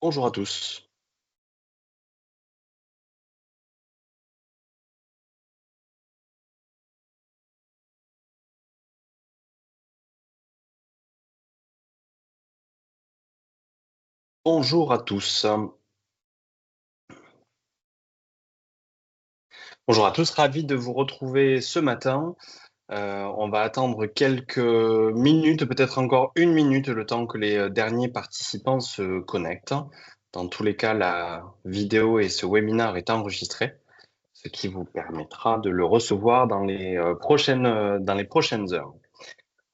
Bonjour à tous. Bonjour à tous. Bonjour à tous, ravi de vous retrouver ce matin. On va attendre quelques minutes, peut-être encore une minute, le temps que les derniers participants se connectent. Dans tous les cas, la vidéo et ce webinaire est enregistré, ce qui vous permettra de le recevoir dans les prochaines heures.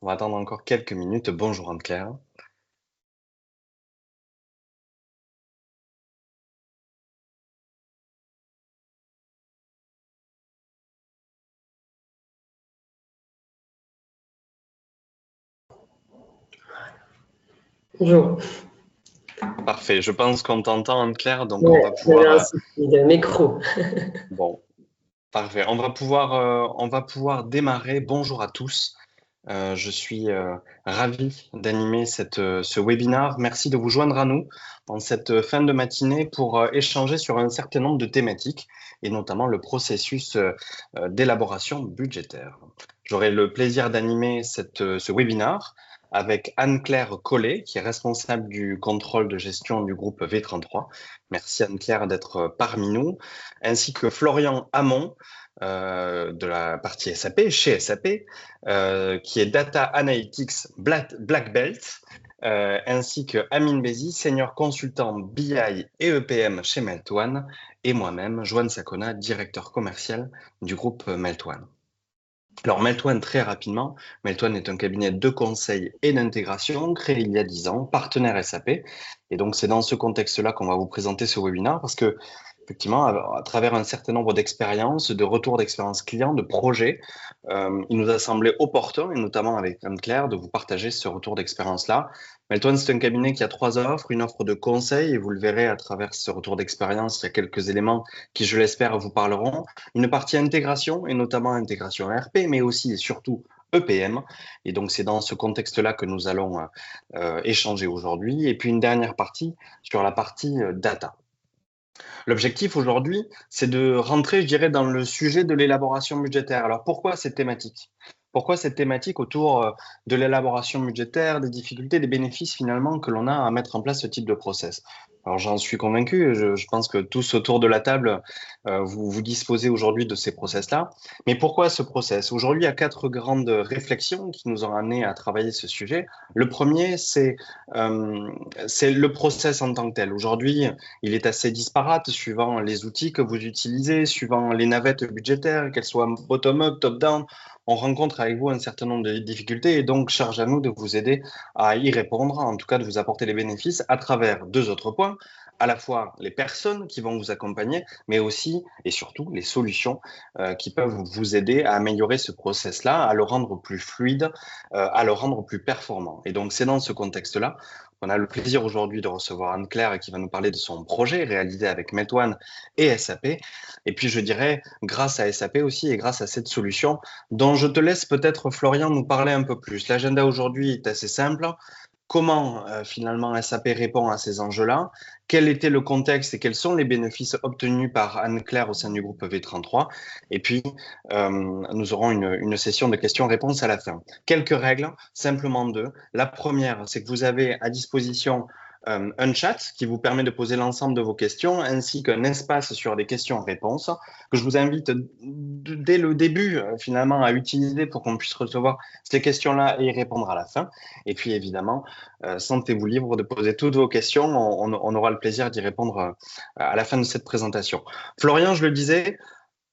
On va attendre encore quelques minutes. Bonjour Anne-Claire. Bonjour. Parfait, je pense qu'on t'entend Anne-Claire, donc on Ouais, va j'avais un pouvoir... souci de micro. Bon, parfait. On va pouvoir démarrer. Bonjour à tous. Je suis ravi d'animer ce webinaire. Merci de vous joindre à nous en cette fin de matinée pour échanger sur un certain nombre de thématiques et notamment le processus d'élaboration budgétaire. J'aurai le plaisir d'animer ce webinaire avec Anne-Claire Collet, qui est responsable du contrôle de gestion du groupe V33. Merci Anne-Claire d'être parmi nous, ainsi que Florian Hamon, de la partie SAP, chez SAP, qui est Data Analytics Black Belt, ainsi que Amine Bezi, senior consultant BI et EPM chez Meltone, et moi-même, Joanne Sakona, directeur commercial du groupe Meltone. Alors, Meltone, très rapidement, Meltone est un cabinet de conseil et d'intégration créé il y a 10 ans, partenaire SAP. Et donc, c'est dans ce contexte-là qu'on va vous présenter ce webinaire parce que, effectivement, à travers un certain nombre d'expériences, de retours d'expérience client, de projets, il nous a semblé opportun, et notamment avec Anne-Claire, de vous partager ce retour d'expérience-là. Meltone, c'est un cabinet qui a 3 offres, une offre de conseil, et vous le verrez à travers ce retour d'expérience, il y a quelques éléments qui, je l'espère, vous parleront. Une partie intégration, et notamment intégration ERP, mais aussi et surtout EPM. Et donc, c'est dans ce contexte-là que nous allons échanger aujourd'hui. Et puis, une dernière partie sur la partie data. L'objectif aujourd'hui, c'est de rentrer, je dirais, dans le sujet de l'élaboration budgétaire. Alors, pourquoi cette thématique? Pourquoi cette thématique autour de l'élaboration budgétaire, des difficultés, des bénéfices finalement que l'on a à mettre en place ce type de process? Alors, j'en suis convaincu, je pense que tous autour de la table, vous disposez aujourd'hui de ces process-là. Mais pourquoi ce process? Aujourd'hui, il y a 4 grandes réflexions qui nous ont amenés à travailler ce sujet. Le premier, c'est le process en tant que tel. Aujourd'hui, il est assez disparate suivant les outils que vous utilisez, suivant les navettes budgétaires, qu'elles soient bottom-up, top-down. On rencontre avec vous un certain nombre de difficultés et donc charge à nous de vous aider à y répondre, en tout cas de vous apporter les bénéfices à travers 2 autres points, à la fois les personnes qui vont vous accompagner, mais aussi et surtout les solutions qui peuvent vous aider à améliorer ce process-là, à le rendre plus fluide, à le rendre plus performant. Et donc c'est dans ce contexte-là on a le plaisir aujourd'hui de recevoir Anne-Claire qui va nous parler de son projet réalisé avec Meltone et SAP. Et puis, je dirais, grâce à SAP aussi et grâce à cette solution, dont je te laisse peut-être, Florian, nous parler un peu plus. L'agenda aujourd'hui est assez simple. Comment finalement SAP répond à ces enjeux-là? Quel était le contexte et quels sont les bénéfices obtenus par Anne-Claire au sein du groupe V33? Et puis, nous aurons une session de questions-réponses à la fin. Quelques règles, simplement 2. La première, c'est que vous avez à disposition un chat qui vous permet de poser l'ensemble de vos questions, ainsi qu'un espace sur des questions-réponses que je vous invite dès le début, finalement, à utiliser pour qu'on puisse recevoir ces questions-là et y répondre à la fin. Et puis, évidemment, sentez-vous libre de poser toutes vos questions. On aura le plaisir d'y répondre à la fin de cette présentation. Florian, je le disais,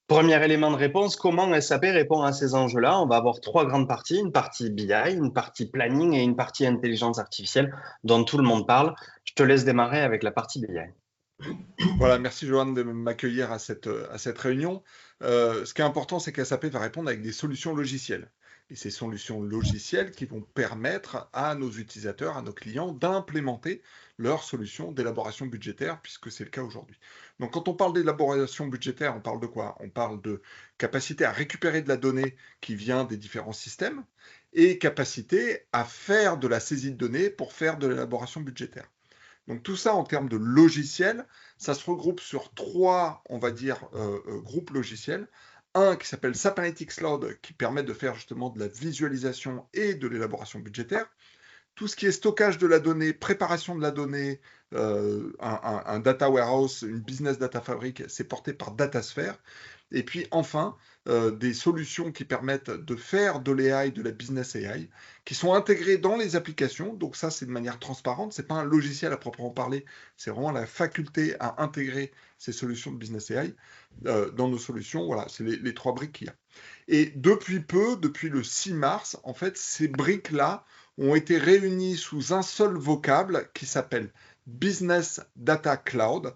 premier élément de réponse, comment SAP répond à ces enjeux-là? On va avoir 3 grandes parties, une partie BI, une partie planning et une partie intelligence artificielle dont tout le monde parle. Je te laisse démarrer avec la partie BI. Voilà, merci Johan de m'accueillir à cette réunion. Ce qui est important, c'est qu'SAP va répondre avec des solutions logicielles. Et ces solutions logicielles qui vont permettre à nos utilisateurs, à nos clients, d'implémenter leurs solutions d'élaboration budgétaire, puisque c'est le cas aujourd'hui. Donc quand on parle d'élaboration budgétaire, on parle de quoi? On parle de capacité à récupérer de la donnée qui vient des différents systèmes et capacité à faire de la saisie de données pour faire de l'élaboration budgétaire. Donc tout ça en termes de logiciel, ça se regroupe sur 3, on va dire, groupes logiciels. Un qui s'appelle SAP Analytics Cloud, qui permet de faire justement de la visualisation et de l'élaboration budgétaire. Tout ce qui est stockage de la donnée, préparation de la donnée, un data warehouse, une business data fabric, c'est porté par Datasphere. Et puis enfin, des solutions qui permettent de faire de l'AI, de la business AI, qui sont intégrées dans les applications. Donc ça, c'est de manière transparente. C'est pas un logiciel à proprement parler. C'est vraiment la faculté à intégrer ces solutions de business AI dans nos solutions. Voilà, c'est les 3 briques qu'il y a. Et depuis peu, depuis le 6 mars, en fait, ces briques-là ont été réunies sous un seul vocable qui s'appelle Business Data Cloud.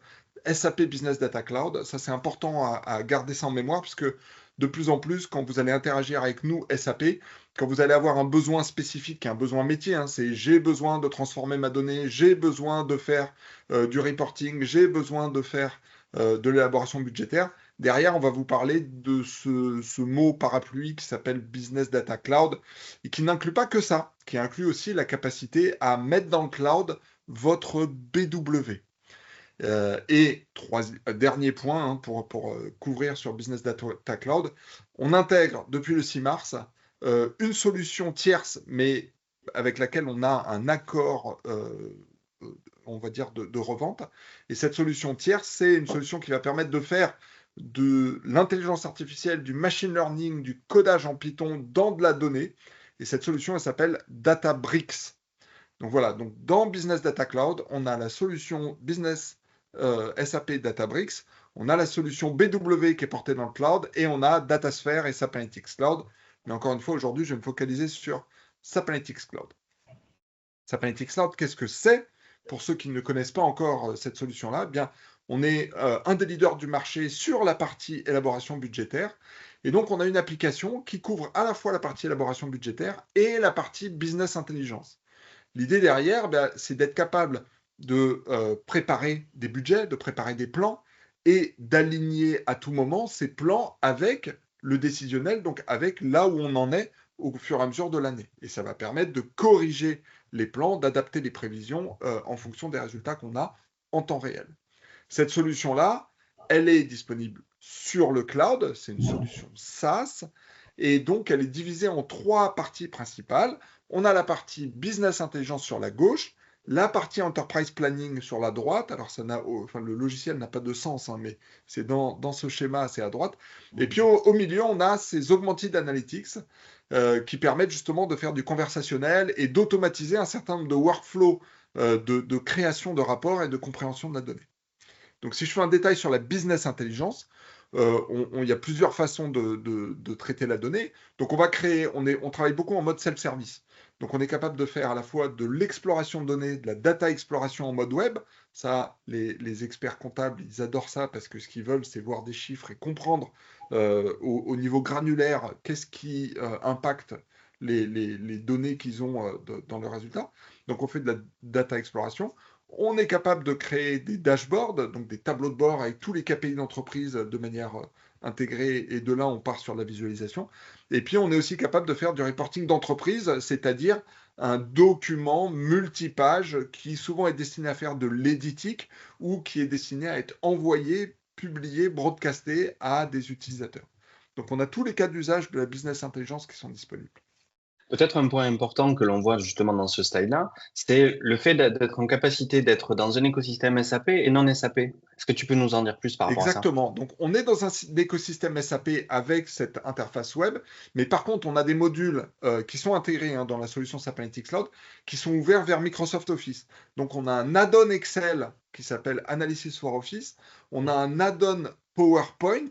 SAP Business Data Cloud, ça c'est important à garder ça en mémoire parce que de plus en plus, quand vous allez interagir avec nous, SAP, quand vous allez avoir un besoin spécifique, un besoin métier, c'est j'ai besoin de transformer ma donnée, j'ai besoin de faire du reporting, j'ai besoin de faire de l'élaboration budgétaire. Derrière, on va vous parler de ce mot parapluie qui s'appelle Business Data Cloud et qui n'inclut pas que ça, qui inclut aussi la capacité à mettre dans le cloud votre BW. Dernier point pour couvrir sur Business Data Cloud, on intègre depuis le 6 mars une solution tierce, mais avec laquelle on a un accord, on va dire, de revente. Et cette solution tierce, c'est une solution qui va permettre de faire de l'intelligence artificielle, du machine learning, du codage en Python dans de la donnée. Et cette solution, elle s'appelle Databricks. Donc voilà, donc dans Business Data Cloud, on a la solution Business SAP Databricks, on a la solution BW qui est portée dans le cloud, et on a Datasphere et SAP Analytics Cloud. Mais encore une fois, aujourd'hui, je vais me focaliser sur SAP Analytics Cloud. SAP Analytics Cloud, qu'est-ce que c'est? Pour ceux qui ne connaissent pas encore cette solution-là, eh bien, on est un des leaders du marché sur la partie élaboration budgétaire. Et donc, on a une application qui couvre à la fois la partie élaboration budgétaire et la partie business intelligence. L'idée derrière, c'est d'être capable de préparer des budgets, de préparer des plans et d'aligner à tout moment ces plans avec le décisionnel, donc avec là où on en est au fur et à mesure de l'année. Et ça va permettre de corriger les plans, d'adapter les prévisions en fonction des résultats qu'on a en temps réel. Cette solution-là, elle est disponible sur le cloud, c'est une solution SaaS, et donc elle est divisée en 3 parties principales. On a la partie business intelligence sur la gauche, la partie enterprise planning sur la droite. Alors le logiciel n'a pas de sens, mais c'est dans ce schéma, c'est à droite. Et puis au milieu, on a ces augmented analytics qui permettent justement de faire du conversationnel et d'automatiser un certain nombre de workflows de création de rapports et de compréhension de la donnée. Donc, si je fais un détail sur la business intelligence, il y a plusieurs façons de traiter la donnée. Donc, on travaille beaucoup en mode self-service. Donc, on est capable de faire à la fois de l'exploration de données, de la data exploration en mode web. Ça, les experts comptables, ils adorent ça parce que ce qu'ils veulent, c'est voir des chiffres et comprendre au niveau granulaire qu'est-ce qui impacte les données qu'ils ont dans leurs résultats. Donc, on fait de la data exploration. On est capable de créer des dashboards, donc des tableaux de bord avec tous les KPI d'entreprise de manière intégrée, et de là on part sur la visualisation. Et puis on est aussi capable de faire du reporting d'entreprise, c'est-à-dire un document multipage qui souvent est destiné à faire de l'éditique ou qui est destiné à être envoyé, publié, broadcasté à des utilisateurs. Donc on a tous les cas d'usage de la business intelligence qui sont disponibles. Peut-être un point important que l'on voit justement dans ce style-là, c'est le fait d'être en capacité d'être dans un écosystème SAP et non SAP. Est-ce que tu peux nous en dire plus par rapport à ça? Exactement. Donc, on est dans un écosystème SAP avec cette interface web, mais par contre, on a des modules qui sont intégrés dans la solution SAP Analytics Cloud qui sont ouverts vers Microsoft Office. Donc, on a un add-on Excel qui s'appelle Analysis for Office. On a un add-on PowerPoint.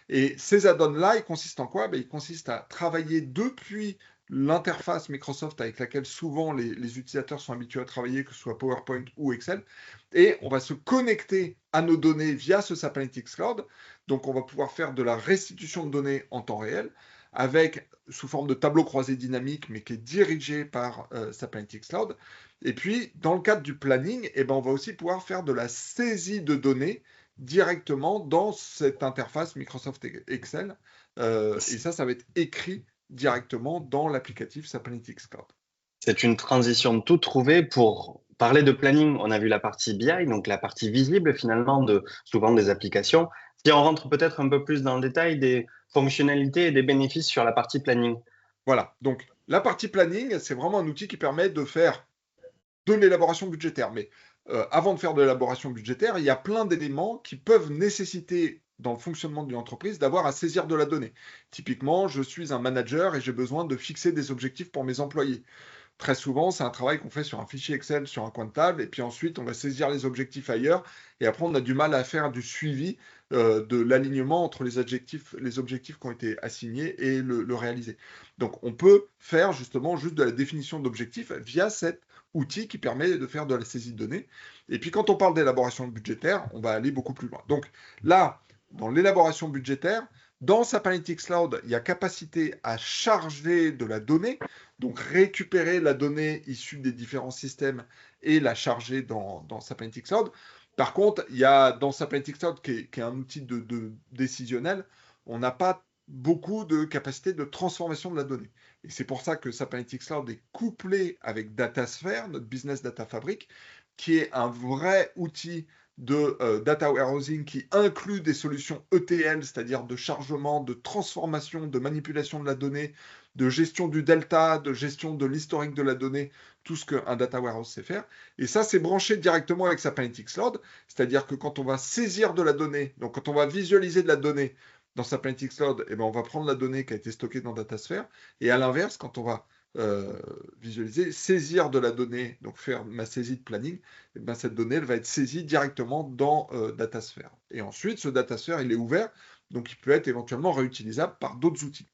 Et ces add-ons-là, ils consistent en quoi? Ils consistent à travailler depuis l'interface Microsoft avec laquelle souvent les utilisateurs sont habitués à travailler, que ce soit PowerPoint ou Excel. Et on va se connecter à nos données via ce SAP Analytics Cloud. Donc, on va pouvoir faire de la restitution de données en temps réel sous forme de tableau croisé dynamique, mais qui est dirigé par SAP Analytics Cloud. Et puis, dans le cadre du planning, on va aussi pouvoir faire de la saisie de données directement dans cette interface Microsoft Excel. Et ça va être écrit directement dans l'applicatif SAP Analytics Cloud. C'est une transition toute trouvée pour parler de planning, on a vu la partie BI, donc la partie visible finalement de souvent des applications. Si on rentre peut-être un peu plus dans le détail des fonctionnalités et des bénéfices sur la partie planning. Voilà. Donc, la partie planning, c'est vraiment un outil qui permet de faire de l'élaboration budgétaire. Mais avant de faire de l'élaboration budgétaire, il y a plein d'éléments qui peuvent nécessiter, dans le fonctionnement d'une entreprise, d'avoir à saisir de la donnée. Typiquement, je suis un manager et j'ai besoin de fixer des objectifs pour mes employés. Très souvent, c'est un travail qu'on fait sur un fichier Excel, sur un coin de table, et puis ensuite, on va saisir les objectifs ailleurs, et après, on a du mal à faire du suivi de l'alignement entre les objectifs qui ont été assignés et le réaliser. Donc, on peut faire justement juste de la définition d'objectifs via cet outil qui permet de faire de la saisie de données. Et puis, quand on parle d'élaboration budgétaire, on va aller beaucoup plus loin. Donc là, dans l'élaboration budgétaire, dans SAP Analytics Cloud, il y a capacité à charger de la donnée, donc récupérer la donnée issue des différents systèmes et la charger dans SAP Analytics Cloud. Par contre, il y a dans SAP Analytics Cloud, qui est un outil de décisionnel, on n'a pas beaucoup de capacité de transformation de la donnée. Et c'est pour ça que SAP Analytics Cloud est couplé avec DataSphere, notre business data fabric, qui est un vrai outil de data warehousing qui inclut des solutions ETL, c'est-à-dire de chargement, de transformation, de manipulation de la donnée, de gestion du delta, de gestion de l'historique de la donnée, tout ce qu'un data warehouse sait faire. Et ça, c'est branché directement avec SAP Analytics Cloud, c'est-à-dire que quand on va saisir de la donnée, donc quand on va visualiser de la donnée dans SAP Analytics Cloud, eh ben, on va prendre la donnée qui a été stockée dans DataSphere, et à l'inverse, quand on va visualiser, saisir de la donnée, donc faire ma saisie de planning, et bien cette donnée elle va être saisie directement dans DataSphere. Et ensuite, ce DataSphere, il est ouvert, donc il peut être éventuellement réutilisable par d'autres outils.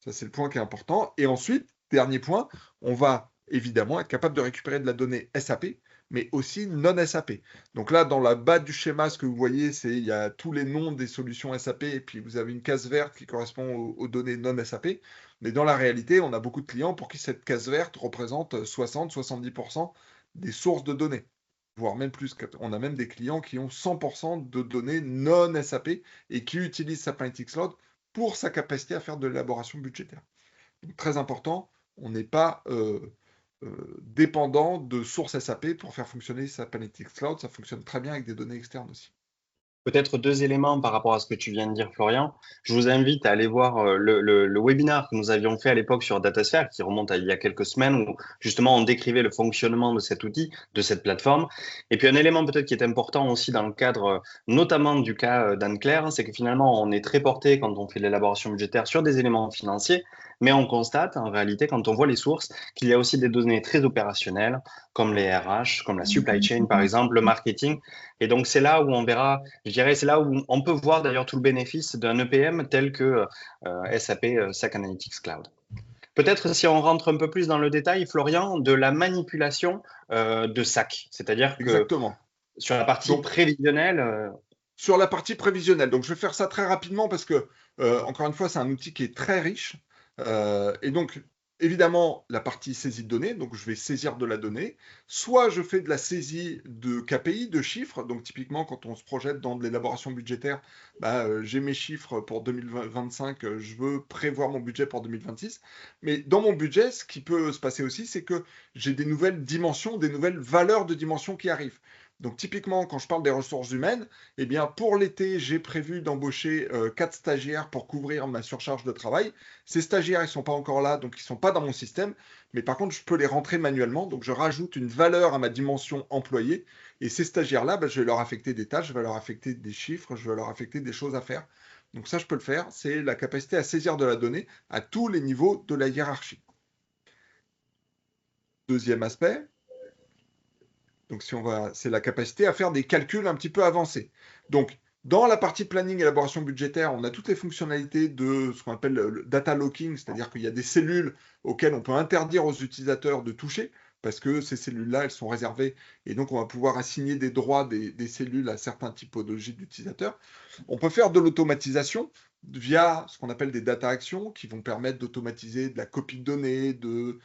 Ça, c'est le point qui est important. Et ensuite, dernier point, on va évidemment être capable de récupérer de la donnée SAP, mais aussi non SAP. Donc là, dans la bas du schéma, ce que vous voyez, il y a tous les noms des solutions SAP, et puis vous avez une case verte qui correspond aux données non SAP. Mais dans la réalité, on a beaucoup de clients pour qui cette case verte représente 60-70% des sources de données, voire même plus. On a même des clients qui ont 100% de données non SAP et qui utilisent SAP Analytics Cloud pour sa capacité à faire de l'élaboration budgétaire. Donc, très important, on n'est pas dépendant de sources SAP pour faire fonctionner SAP Analytics Cloud. Ça fonctionne très bien avec des données externes aussi. Peut-être deux éléments par rapport à ce que tu viens de dire, Florian. Je vous invite à aller voir le webinaire que nous avions fait à l'époque sur DataSphere, qui remonte à il y a quelques semaines, où justement on décrivait le fonctionnement de cet outil, de cette plateforme. Et puis un élément peut-être qui est important aussi dans le cadre, notamment du cas d'Anne-Claire, c'est que finalement on est très porté quand on fait l'élaboration budgétaire sur des éléments financiers, mais on constate en réalité quand on voit les sources qu'il y a aussi des données très opérationnelles, comme les RH, comme la supply chain par exemple, le marketing. Et donc c'est là où on verra, je dirais, c'est là où on peut voir d'ailleurs tout le bénéfice d'un EPM tel que SAP SAC Analytics Cloud. Peut-être si on rentre un peu plus dans le détail, Florian, de la manipulation de SAC, c'est-à-dire que Exactement. sur la partie Donc, prévisionnelle, sur la partie prévisionnelle, donc je vais faire ça très rapidement parce que, encore une fois, c'est un outil qui est très riche. Et donc, évidemment, la partie saisie de données, donc je vais saisir de la donnée. Soit je fais de la saisie de KPI, de chiffres. Donc, typiquement, quand on se projette dans de l'élaboration budgétaire, bah, j'ai mes chiffres pour 2025, je veux prévoir mon budget pour 2026. Mais dans mon budget, ce qui peut se passer aussi, c'est que j'ai des nouvelles dimensions, des nouvelles valeurs de dimension qui arrivent. Donc typiquement, quand je parle des ressources humaines, eh bien pour l'été, j'ai prévu d'embaucher 4 stagiaires pour couvrir ma surcharge de travail. Ces stagiaires, ils ne sont pas encore là, donc ils ne sont pas dans mon système. Mais par contre, je peux les rentrer manuellement. Donc je rajoute une valeur à ma dimension employée. Et ces stagiaires-là, bah, je vais leur affecter des tâches, je vais leur affecter des chiffres, je vais leur affecter des choses à faire. Donc ça, je peux le faire. C'est la capacité à saisir de la donnée à tous les niveaux de la hiérarchie. Deuxième aspect, donc, si on va, c'est la capacité à faire des calculs un petit peu avancés. Donc, dans la partie planning et élaboration budgétaire, on a toutes les fonctionnalités de ce qu'on appelle le data locking, c'est-à-dire qu'il y a des cellules auxquelles on peut interdire aux utilisateurs de toucher, parce que ces cellules-là, elles sont réservées, et donc on va pouvoir assigner des droits des cellules à certaines typologies d'utilisateurs. On peut faire de l'automatisation via ce qu'on appelle des data actions, qui vont permettre d'automatiser de la copie de données, de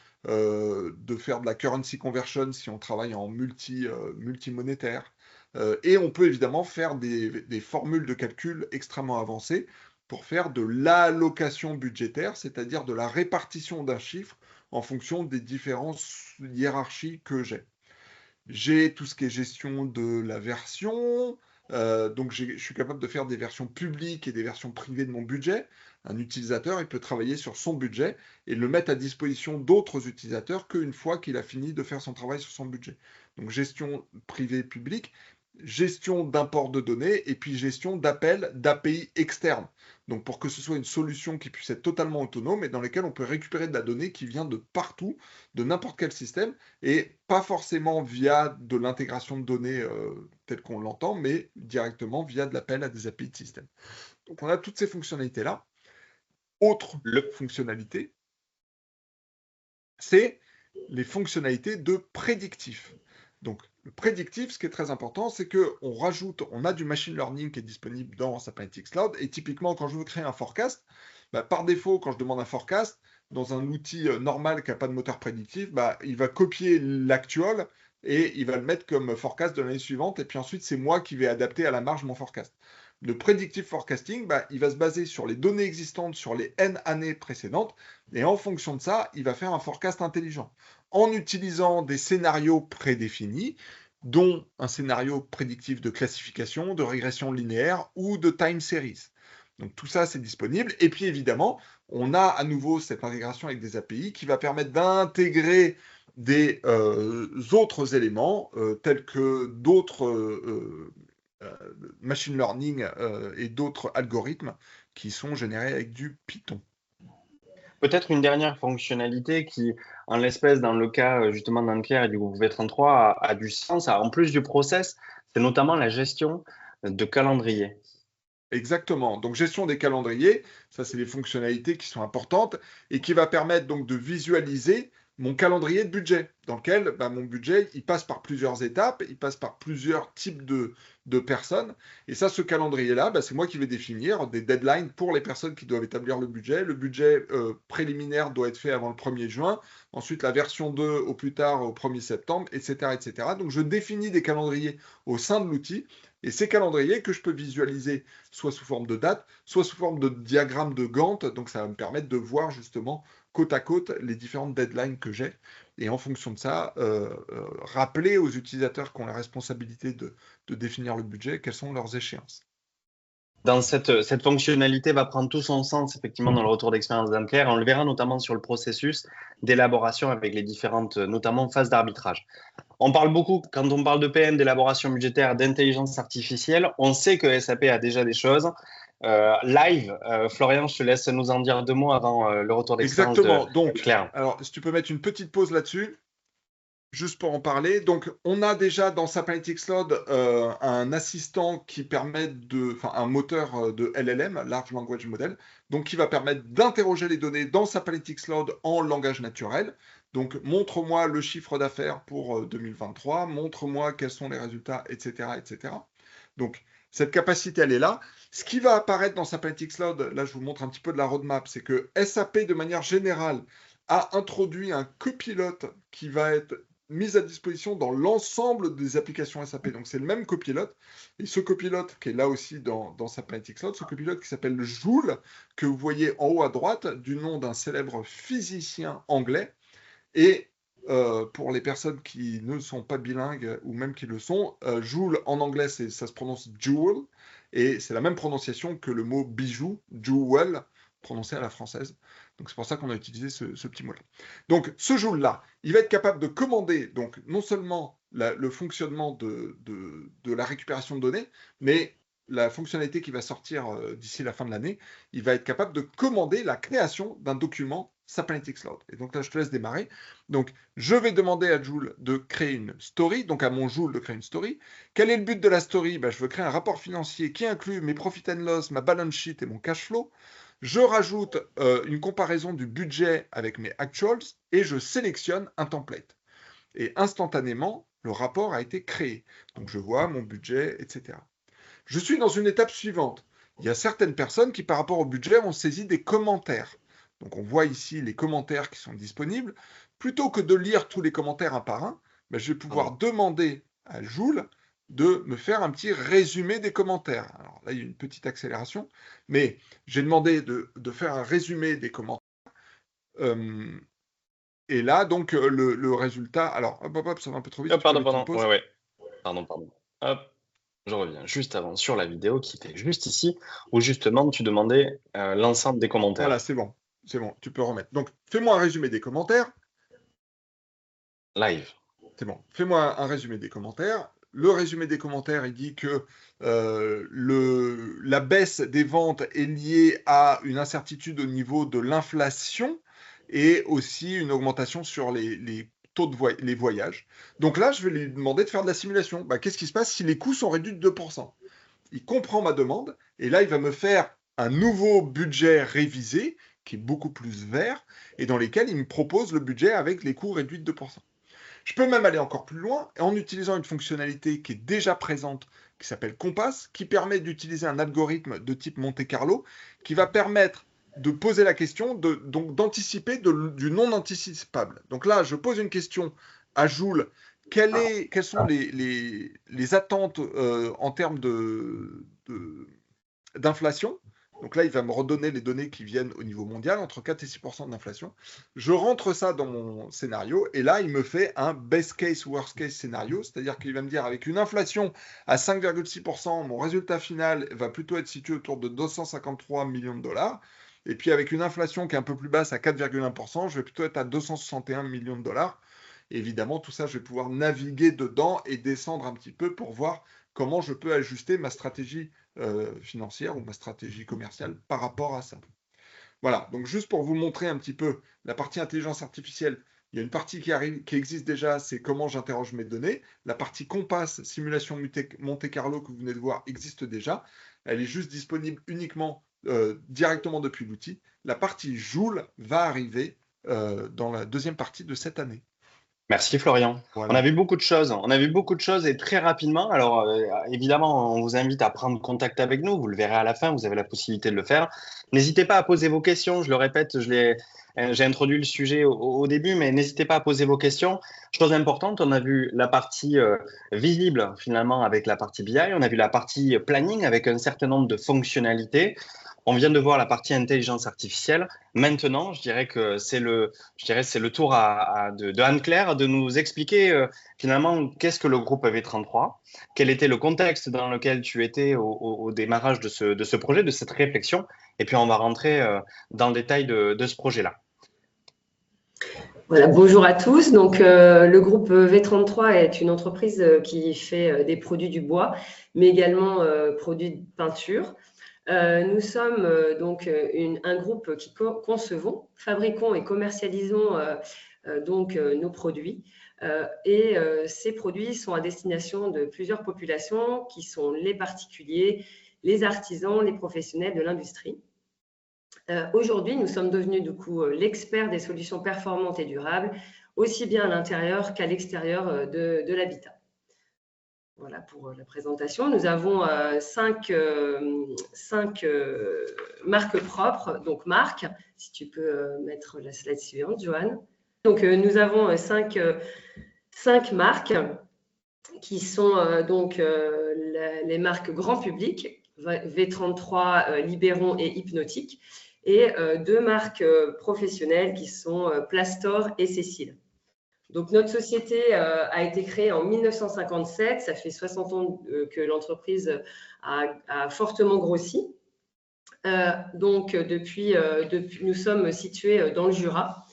faire de la currency conversion si on travaille en multimonétaire. Et on peut évidemment faire des formules de calcul extrêmement avancées pour faire de l'allocation budgétaire, c'est-à-dire de la répartition d'un chiffre en fonction des différentes hiérarchies que j'ai. J'ai tout ce qui est gestion de la version. Donc, je suis capable de faire des versions publiques et des versions privées de mon budget. Un utilisateur, il peut travailler sur son budget et le mettre à disposition d'autres utilisateurs qu'une fois qu'il a fini de faire son travail sur son budget. Donc, gestion privée publique, gestion d'import de données et puis gestion d'appel d'API externes. Donc, pour que ce soit une solution qui puisse être totalement autonome et dans laquelle on peut récupérer de la donnée qui vient de partout, de n'importe quel système et pas forcément via de l'intégration de données telle qu'on l'entend, mais directement via de l'appel à des API de système. Donc on a toutes ces fonctionnalités-là. Autre Le, fonctionnalité, c'est les fonctionnalités de prédictif. Donc le prédictif, ce qui est très important, c'est on a du machine learning qui est disponible dans SAP Analytics Cloud, et typiquement quand je veux créer un forecast, par défaut, quand je demande un forecast, dans un outil normal qui n'a pas de moteur prédictif, il va copier l'actual et il va le mettre comme forecast de l'année suivante, et puis ensuite c'est moi qui vais adapter à la marge mon forecast. Le predictive forecasting, il va se baser sur les données existantes sur les N années précédentes, et en fonction de ça, il va faire un forecast intelligent, en utilisant des scénarios prédéfinis, dont un scénario prédictif de classification, de régression linéaire ou de time series. Donc tout ça, c'est disponible. Et puis évidemment, on a à nouveau cette intégration avec des API qui va permettre d'intégrer des autres éléments tels que d'autres machine learning et d'autres algorithmes qui sont générés avec du Python. Peut-être une dernière fonctionnalité qui, en l'espèce, dans le cas justement d'Anker et du groupe V33, a du sens, en plus du process, c'est notamment la gestion de calendrier. Exactement. Donc, gestion des calendriers, ça, c'est des fonctionnalités qui sont importantes et qui va permettre donc de visualiser mon calendrier de budget, dans lequel mon budget, il passe par plusieurs étapes, il passe par plusieurs types de personnes. Et ça, ce calendrier-là, c'est moi qui vais définir des deadlines pour les personnes qui doivent établir le budget. Le budget préliminaire doit être fait avant le 1er juin, ensuite la version 2 au plus tard au 1er septembre, etc., etc. Donc, je définis des calendriers au sein de l'outil. Et ces calendriers que je peux visualiser soit sous forme de date, soit sous forme de diagramme de Gantt. Donc, ça va me permettre de voir justement côte à côte les différentes deadlines que j'ai. Et en fonction de ça, rappeler aux utilisateurs qui ont la responsabilité de définir le budget quelles sont leurs échéances. Dans cette fonctionnalité va prendre tout son sens effectivement dans le retour d'expérience d'Anker. On le verra notamment sur le processus d'élaboration avec les différentes, notamment phases d'arbitrage. On parle beaucoup, quand on parle de PM, d'élaboration budgétaire, d'intelligence artificielle, on sait que SAP a déjà des choses. Live, Florian, je te laisse nous en dire 2 mots avant le retour d'expérience de Exactement. Donc, Claire. alors, si tu peux mettre une petite pause là-dessus, juste pour en parler. Donc, on a déjà dans SAP Analytics Cloud un assistant qui permet un moteur de LLM, Large Language Model, donc qui va permettre d'interroger les données dans SAP Analytics Cloud en langage naturel. Donc, montre-moi le chiffre d'affaires pour 2023, montre-moi quels sont les résultats, etc., etc. Donc, cette capacité, elle est là. Ce qui va apparaître dans SAP Analytics Cloud, là, je vous montre un petit peu de la roadmap, c'est que SAP, de manière générale, a introduit un copilote qui va être mis à disposition dans l'ensemble des applications SAP. Donc, c'est le même copilote. Et ce copilote, qui est là aussi dans SAP Analytics Cloud, ce copilote qui s'appelle Joule, que vous voyez en haut à droite, du nom d'un célèbre physicien anglais. Et pour les personnes qui ne sont pas bilingues ou même qui le sont, Joule en anglais, ça se prononce jewel. Et c'est la même prononciation que le mot bijou, jewel, prononcé à la française. Donc c'est pour ça qu'on a utilisé ce petit mot-là. Donc ce Joule-là, il va être capable de commander donc non seulement le fonctionnement de la récupération de données, mais la fonctionnalité qui va sortir d'ici la fin de l'année, il va être capable de commander la création d'un document SAP Analytics Cloud. Et donc là, je te laisse démarrer. Donc, je vais demander à Joule de créer une story, donc à mon Joule de créer une story. Quel est le but de la story? Je veux créer un rapport financier qui inclut mes profit and loss, ma balance sheet et mon cash flow. Je rajoute une comparaison du budget avec mes actuals et je sélectionne un template. Et instantanément, le rapport a été créé. Donc, je vois mon budget, etc. Je suis dans une étape suivante. Il y a certaines personnes qui, par rapport au budget, ont saisi des commentaires. Donc, on voit ici les commentaires qui sont disponibles. Plutôt que de lire tous les commentaires un par un, je vais pouvoir demander à Joule de me faire un petit résumé des commentaires. Alors là, il y a une petite accélération, mais j'ai demandé de faire un résumé des commentaires Et là, donc, le résultat. Alors, hop, ça va un peu trop vite. Pardon. Ouais. Pardon. Hop, je reviens juste avant sur la vidéo qui était juste ici, où justement tu demandais l'ensemble des commentaires. Voilà, c'est bon. C'est bon, tu peux remettre. Donc, fais-moi un résumé des commentaires. Live. C'est bon. Fais-moi un résumé des commentaires. Le résumé des commentaires, il dit que la baisse des ventes est liée à une incertitude au niveau de l'inflation et aussi une augmentation sur les taux de les voyages. Donc là, je vais lui demander de faire de la simulation. Bah, qu'est-ce qui se passe si les coûts sont réduits de 2%? Il comprend ma demande et là, il va me faire un nouveau budget révisé qui est beaucoup plus vert et dans lequel il me propose le budget avec les coûts réduits de 2%. Je peux même aller encore plus loin en utilisant une fonctionnalité qui est déjà présente, qui s'appelle Compass, qui permet d'utiliser un algorithme de type Monte-Carlo, qui va permettre de poser la question, donc d'anticiper du non anticipable. Donc là, je pose une question à Joule. Quelles sont les attentes en termes d'inflation? Donc là, il va me redonner les données qui viennent au niveau mondial, entre 4 et 6% d'inflation. Je rentre ça dans mon scénario, et là, il me fait un best case, worst case scénario, c'est-à-dire qu'il va me dire, avec une inflation à 5,6%, mon résultat final va plutôt être situé autour de 253 millions de dollars, et puis avec une inflation qui est un peu plus basse à 4,1%, je vais plutôt être à 261 millions de dollars. Et évidemment, tout ça, je vais pouvoir naviguer dedans et descendre un petit peu pour voir comment je peux ajuster ma stratégie financière ou ma stratégie commerciale par rapport à ça. Voilà, donc juste pour vous montrer un petit peu la partie intelligence artificielle, il y a une partie qui existe déjà, c'est comment j'interroge mes données. La partie Compass, simulation Monte-Carlo que vous venez de voir, existe déjà. Elle est juste disponible uniquement directement depuis l'outil. La partie Joule va arriver dans la deuxième partie de cette année. Merci Florian. Voilà. On a vu beaucoup de choses. On a vu beaucoup de choses et très rapidement. Alors évidemment, on vous invite à prendre contact avec nous. Vous le verrez à la fin. Vous avez la possibilité de le faire. N'hésitez pas à poser vos questions. Je le répète, j'ai introduit le sujet au début, mais n'hésitez pas à poser vos questions. Chose importante, on a vu la partie visible finalement avec la partie BI. On a vu la partie planning avec un certain nombre de fonctionnalités. On vient de voir la partie intelligence artificielle. Maintenant, je dirais que c'est le tour de Anne-Claire de nous expliquer finalement qu'est-ce que le groupe V33, quel était le contexte dans lequel tu étais au démarrage de ce projet, de cette réflexion, et puis on va rentrer dans le détail de ce projet-là. Voilà, bonjour à tous. Donc, le groupe V33 est une entreprise qui fait des produits du bois, mais également produits de peinture. Nous sommes donc un groupe qui concevons, fabriquons et commercialisons nos produits. Ces produits sont à destination de plusieurs populations qui sont les particuliers, les artisans, les professionnels de l'industrie. Aujourd'hui, nous sommes devenus du coup l'expert des solutions performantes et durables, aussi bien à l'intérieur qu'à l'extérieur de l'habitat. Voilà pour la présentation. Nous avons cinq marques propres. Donc, marques, si tu peux mettre la slide suivante, Joanne. Donc, nous avons cinq marques qui sont les marques grand public, V33, Libéron et Hypnotique, et deux marques professionnelles qui sont Plastor et Cécile. Donc, notre société a été créée en 1957. Ça fait 60 ans que l'entreprise a fortement grossi. Depuis, nous sommes situés dans le Jura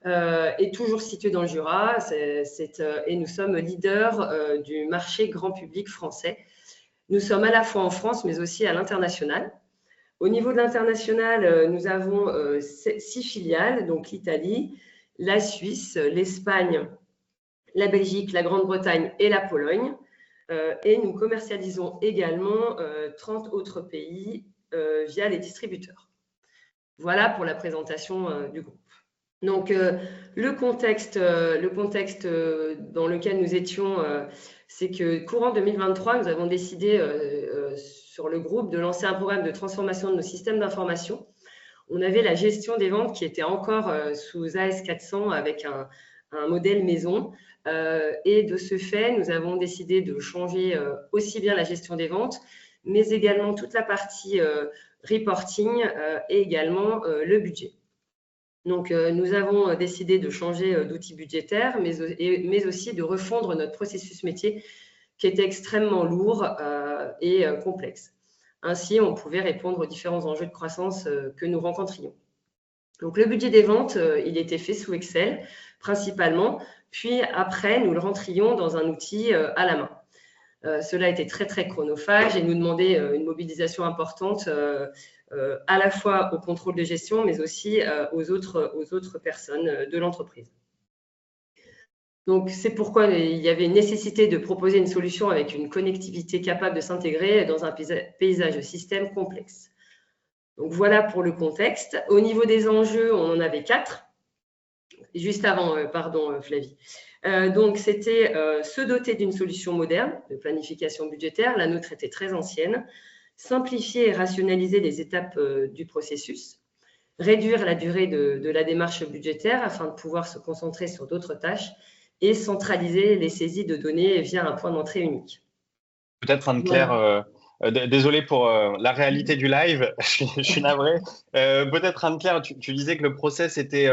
et toujours situés dans le Jura. Et nous sommes leaders du marché grand public français. Nous sommes à la fois en France, mais aussi à l'international. Au niveau de l'international, nous avons 6 filiales, donc l'Italie, la Suisse, l'Espagne, la Belgique, la Grande-Bretagne et la Pologne. Et nous commercialisons également 30 autres pays via les distributeurs. Voilà pour la présentation du groupe. Donc, le contexte dans lequel nous étions, c'est que courant 2023, nous avons décidé sur le groupe de lancer un programme de transformation de nos systèmes d'information. On avait la gestion des ventes qui était encore sous AS400 avec un modèle maison. Et de ce fait, nous avons décidé de changer aussi bien la gestion des ventes, mais également toute la partie reporting et également le budget. Donc, nous avons décidé de changer d'outil budgétaire, mais aussi de refondre notre processus métier qui était extrêmement lourd et complexe. Ainsi, on pouvait répondre aux différents enjeux de croissance que nous rencontrions. Donc, le budget des ventes, il était fait sous Excel principalement, puis après, nous le rentrions dans un outil à la main. Cela était très, très chronophage et nous demandait une mobilisation importante à la fois au contrôle de gestion, mais aussi aux autres personnes de l'entreprise. Donc, c'est pourquoi il y avait une nécessité de proposer une solution avec une connectivité capable de s'intégrer dans un paysage système complexe. Donc, voilà pour le contexte. Au niveau des enjeux, on en avait 4. Juste avant, pardon Flavie. Donc, c'était se doter d'une solution moderne de planification budgétaire. La nôtre était très ancienne. Simplifier et rationaliser les étapes du processus. Réduire la durée de la démarche budgétaire afin de pouvoir se concentrer sur d'autres tâches et centraliser les saisies de données via un point d'entrée unique. Peut-être Anne-Claire, désolé pour la réalité du live, je suis navré. Peut-être Anne-Claire, tu disais que le process était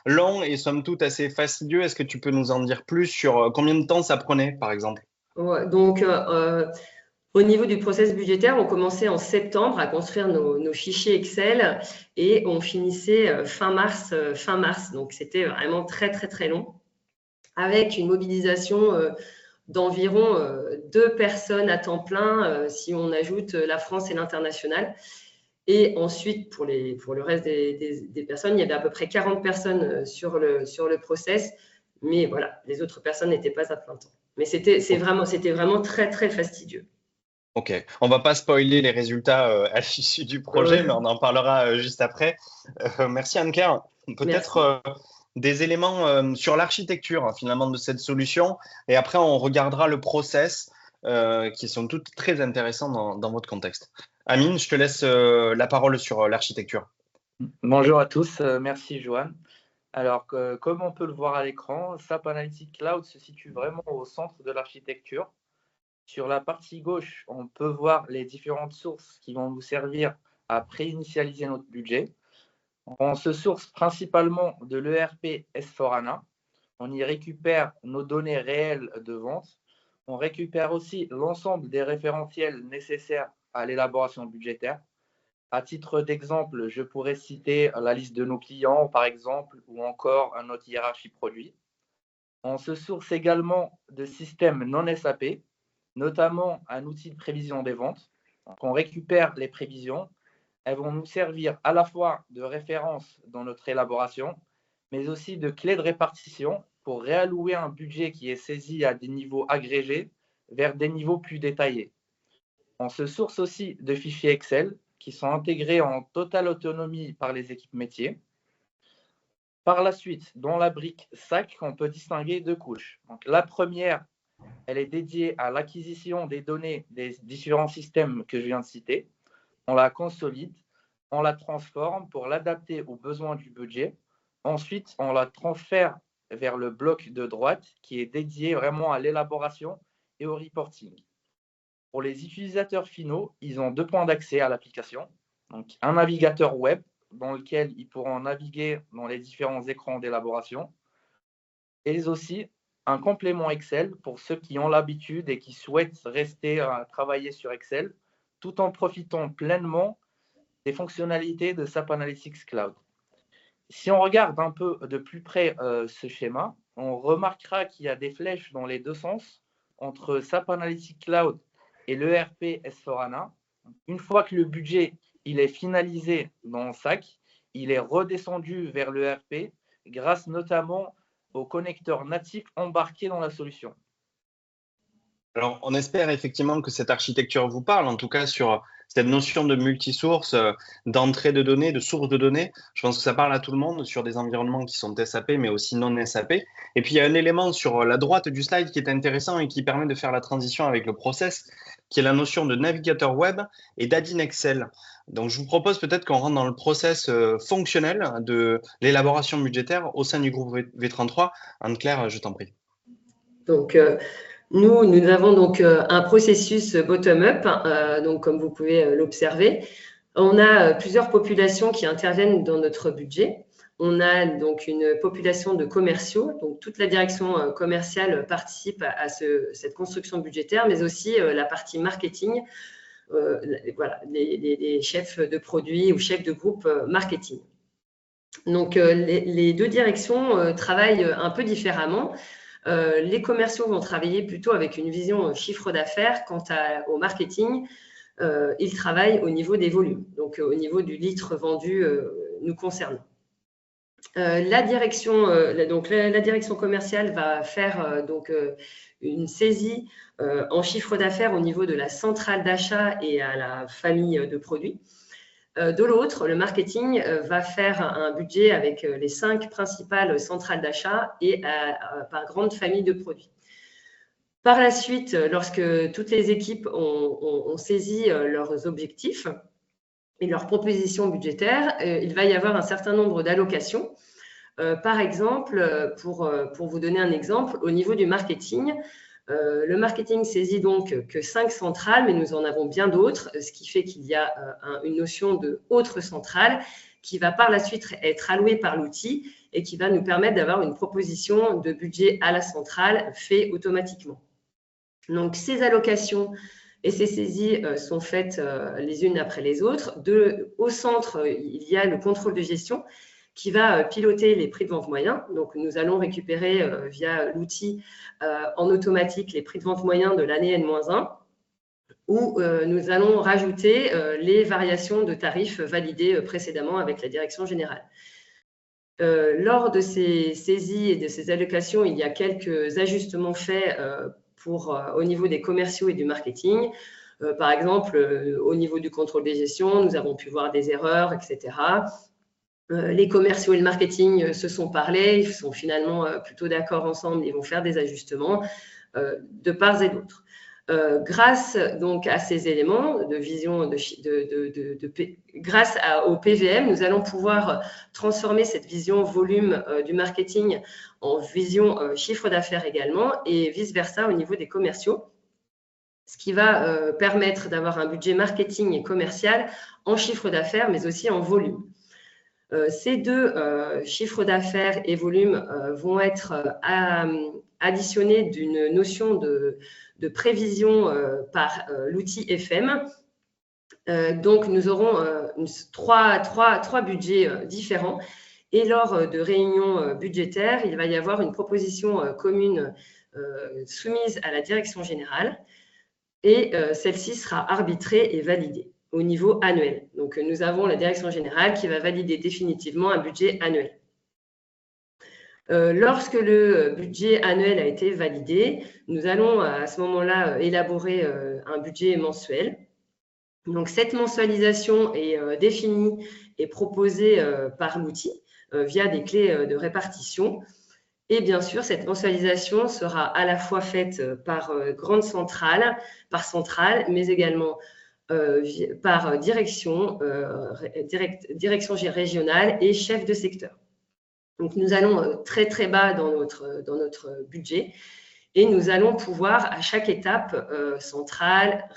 long et somme toute assez fastidieux. Est-ce que tu peux nous en dire plus sur combien de temps ça prenait, par exemple? Ouais, donc, au niveau du process budgétaire, on commençait en septembre à construire nos fichiers Excel et on finissait fin mars. Donc, c'était vraiment très, très, très long, avec une mobilisation d'environ 2 personnes à temps plein si on ajoute la France et l'international. Et ensuite, pour le reste des personnes, il y avait à peu près 40 personnes sur le process. Mais voilà, les autres personnes n'étaient pas à plein temps. Mais c'était vraiment très, très fastidieux. Ok, on va pas spoiler les résultats à l'issue du projet, mais on en parlera juste après. Merci Anne-Claire. Peut-être des éléments sur l'architecture finalement de cette solution, et après on regardera le process qui sont toutes très intéressants dans votre contexte. Amine, je te laisse la parole sur l'architecture. Bonjour à tous, merci Johan. Alors, comme on peut le voir à l'écran, SAP Analytics Cloud se situe vraiment au centre de l'architecture. Sur la partie gauche, on peut voir les différentes sources qui vont nous servir à préinitialiser notre budget. On se source principalement de l'ERP S/4HANA. On y récupère nos données réelles de vente. On récupère aussi l'ensemble des référentiels nécessaires à l'élaboration budgétaire. À titre d'exemple, je pourrais citer la liste de nos clients, par exemple, ou encore notre hiérarchie produit. On se source également de systèmes non SAP, notamment un outil de prévision des ventes. Donc, on récupère les prévisions. Elles vont nous servir à la fois de référence dans notre élaboration, mais aussi de clé de répartition pour réallouer un budget qui est saisi à des niveaux agrégés vers des niveaux plus détaillés. On se source aussi de fichiers Excel qui sont intégrés en totale autonomie par les équipes métiers. Par la suite, dans la brique SAC, on peut distinguer 2 couches. Donc, la première, elle est dédiée à l'acquisition des données des différents systèmes que je viens de citer. On la consolide, on la transforme pour l'adapter aux besoins du budget. Ensuite, on la transfère vers le bloc de droite qui est dédié vraiment à l'élaboration et au reporting. Pour les utilisateurs finaux, ils ont 2 points d'accès à l'application. Donc, un navigateur web dans lequel ils pourront naviguer dans les différents écrans d'élaboration, et aussi un complément Excel pour ceux qui ont l'habitude et qui souhaitent rester à travailler sur Excel, tout en profitant pleinement des fonctionnalités de SAP Analytics Cloud. Si on regarde un peu de plus près ce schéma, on remarquera qu'il y a des flèches dans les 2 sens entre SAP Analytics Cloud et l'ERP S/4HANA. Une fois que le budget il est finalisé dans SAC, il est redescendu vers l'ERP grâce notamment aux connecteurs natifs embarqués dans la solution. Alors, on espère effectivement que cette architecture vous parle, en tout cas sur cette notion de multisource, d'entrée de données, de source de données. Je pense que ça parle à tout le monde sur des environnements qui sont SAP, mais aussi non SAP. Et puis, il y a un élément sur la droite du slide qui est intéressant et qui permet de faire la transition avec le process, qui est la notion de navigateur web et d'add-in Excel. Donc, je vous propose peut-être qu'on rentre dans le process fonctionnel de l'élaboration budgétaire au sein du groupe V33. Anne-Claire, je t'en prie. Donc, nous avons donc un processus bottom-up, donc comme vous pouvez l'observer. On a plusieurs populations qui interviennent dans notre budget. on a donc une population de commerciaux. Donc, toute la direction commerciale participe à cette construction budgétaire, mais aussi la partie marketing, voilà, les chefs de produits ou chefs de groupe marketing. Donc, les deux directions travaillent un peu différemment. Les commerciaux vont travailler plutôt avec une vision chiffre d'affaires. Quant au marketing, ils travaillent au niveau des volumes, donc au niveau du litre vendu nous concernant. La direction commerciale va faire une saisie en chiffre d'affaires au niveau de la centrale d'achat et à la famille de produits. De l'autre, le marketing va faire un budget avec les 5 principales centrales d'achat et par grande famille de produits. Par la suite, lorsque toutes les équipes ont saisi leurs objectifs et leurs propositions budgétaires, il va y avoir un certain nombre d'allocations. Par exemple, pour vous donner un exemple, au niveau du marketing, le marketing saisit donc que 5 centrales, mais nous en avons bien d'autres, ce qui fait qu'il y a une notion de autre centrale qui va par la suite être allouée par l'outil et qui va nous permettre d'avoir une proposition de budget à la centrale fait automatiquement. Donc, ces allocations et ces saisies sont faites les unes après les autres. Au centre, il y a le contrôle de gestion qui va piloter les prix de vente moyens. Donc, nous allons récupérer via l'outil en automatique les prix de vente moyens de l'année N-1, où nous allons rajouter les variations de tarifs validées précédemment avec la direction générale. Lors de ces saisies et de ces allocations, il y a quelques ajustements faits au niveau des commerciaux et du marketing. Par exemple, au niveau du contrôle des gestions, nous avons pu voir des erreurs, etc. Les commerciaux et le marketing se sont parlé, ils sont finalement plutôt d'accord ensemble, ils vont faire des ajustements de part et d'autre. Grâce donc à ces éléments de vision, grâce au PVM, nous allons pouvoir transformer cette vision volume du marketing en vision chiffre d'affaires également et vice-versa au niveau des commerciaux, ce qui va permettre d'avoir un budget marketing et commercial en chiffre d'affaires, mais aussi en volume. Ces deux chiffres d'affaires et volume vont être additionnés d'une notion de prévision par l'outil FM. Donc, nous aurons trois budgets différents. Et lors de réunions budgétaires, il va y avoir une proposition commune soumise à la direction générale. Et celle-ci sera arbitrée et validée au niveau annuel. Donc, nous avons la direction générale qui va valider définitivement un budget annuel. Lorsque le budget annuel a été validé, nous allons à ce moment-là élaborer un budget mensuel. Donc, cette mensualisation est définie et proposée par l'outil via des clés de répartition. Et bien sûr, cette mensualisation sera à la fois faite par grande centrale, mais également par direction régionale et chef de secteur. Donc, nous allons très, très bas dans notre budget et nous allons pouvoir, à chaque étape, centrale,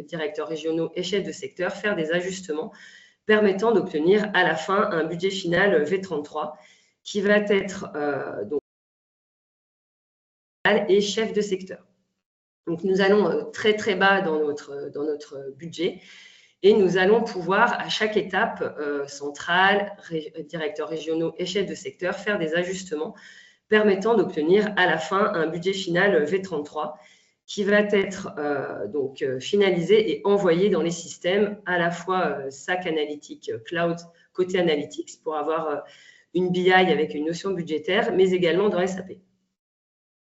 directeurs régionaux et chef de secteur, faire des ajustements permettant d'obtenir à la fin un budget final V33 qui va être donc et chef de secteur. Donc, nous allons très, très bas dans notre budget et nous allons pouvoir, à chaque étape, centrale, directeurs régionaux et chefs de secteur, faire des ajustements permettant d'obtenir à la fin un budget final V33 qui va être finalisé et envoyé dans les systèmes, à la fois SAC Analytics Cloud côté Analytics pour avoir une BI avec une notion budgétaire, mais également dans SAP.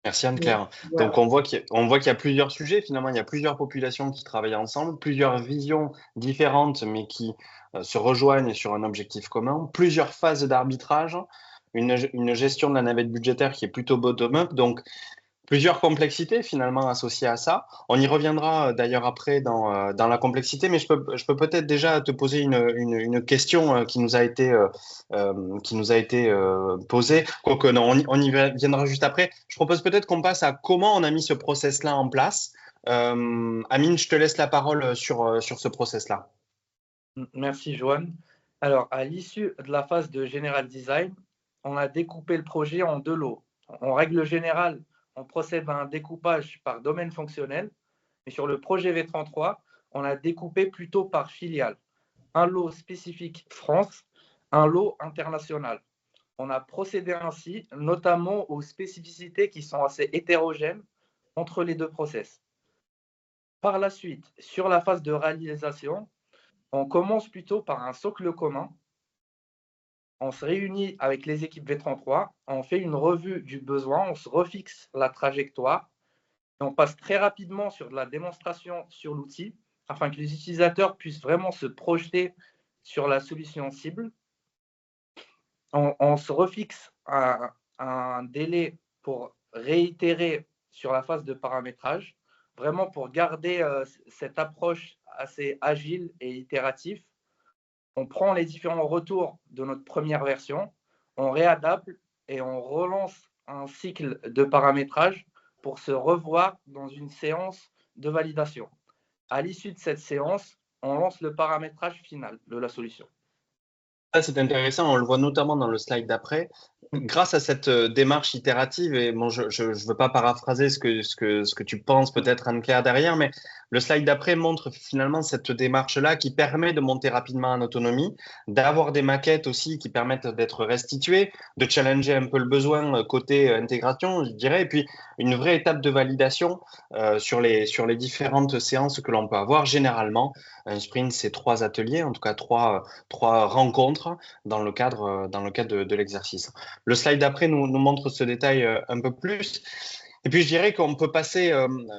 Merci Anne-Claire. Voilà. Donc on voit qu'il y a plusieurs sujets, finalement il y a plusieurs populations qui travaillent ensemble, plusieurs visions différentes mais qui se rejoignent sur un objectif commun, plusieurs phases d'arbitrage, une gestion de la navette budgétaire qui est plutôt bottom-up, donc plusieurs complexités finalement associées à ça. On y reviendra d'ailleurs après dans la complexité, mais je peux peut-être déjà te poser une question qui nous a été posée. Quoique non, on y viendra juste après. Je propose peut-être qu'on passe à comment on a mis ce process-là en place. Amine, je te laisse la parole sur ce process-là. Merci Joanne. Alors, à l'issue de la phase de General Design, on a découpé le projet en 2 lots. En règle générale, on procède à un découpage par domaine fonctionnel, mais sur le projet V33, on a découpé plutôt par filiale. Un lot spécifique France, un lot international. On a procédé ainsi, notamment aux spécificités qui sont assez hétérogènes entre les 2 process. Par la suite, sur la phase de réalisation, on commence plutôt par un socle commun. On se réunit avec les équipes V33, on fait une revue du besoin, on se refixe la trajectoire et on passe très rapidement sur de la démonstration sur l'outil afin que les utilisateurs puissent vraiment se projeter sur la solution cible. On se refixe un délai pour réitérer sur la phase de paramétrage, vraiment pour garder cette approche assez agile et itérative. On prend les différents retours de notre première version, on réadapte et on relance un cycle de paramétrage pour se revoir dans une séance de validation. À l'issue de cette séance, on lance le paramétrage final de la solution. Ça, c'est intéressant, on le voit notamment dans le slide d'après. Grâce à cette démarche itérative, et bon, je veux pas paraphraser ce que tu penses peut-être Anne-Claire derrière, mais le slide d'après montre finalement cette démarche-là qui permet de monter rapidement en autonomie, d'avoir des maquettes aussi qui permettent d'être restituées, de challenger un peu le besoin côté intégration, je dirais, et puis une vraie étape de validation sur les différentes séances que l'on peut avoir. Généralement, un sprint, c'est 3 ateliers, en tout cas 3 rencontres dans le cadre de l'exercice. Le slide d'après nous montre ce détail un peu plus. Et puis, je dirais qu'on peut passer